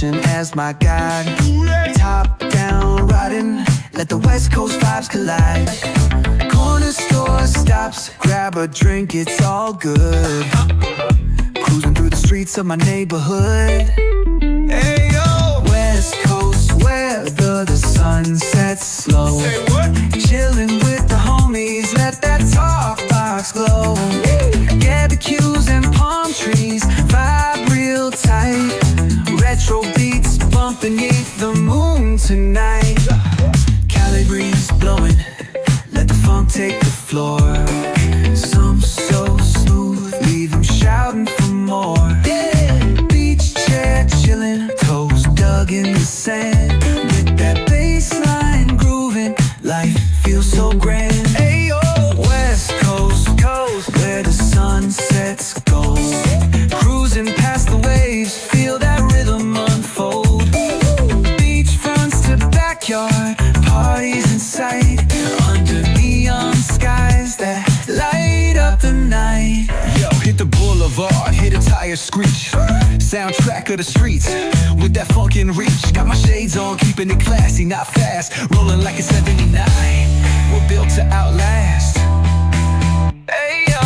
ocean as my guide. Top down riding, let the West Coast vibes collide. Corner store stops, grab a drink, it's all good. Cruising through the streets of my neighborhood. Hey yo! West Coast weather, the sun sets slow. Say what? Chilling with the homies, let that talk box glow. Barbecues and palm trees, vibe real tight. Retro beats bumping beneath the moon tonight. Cali breeze blowing, let the funk take the floor. Some so smooth, leave them shouting for more. Beach chair chilling, toes dug in the sand. With that bass line grooving, life feels so grand. Ayo, West Coast, where the sun sets gold. Cruising past the waves, feel that rhythm unfold. Beachfronts to backyard, parties in sight. Under neon skies that light up the night. Yo, hit the boulevard, hit a tire screech. Soundtrack of the streets, with that funkin' reach. Got my shades on, keeping it classy, not fast. Rolling like a 79, we're built to outlast. Hey yo,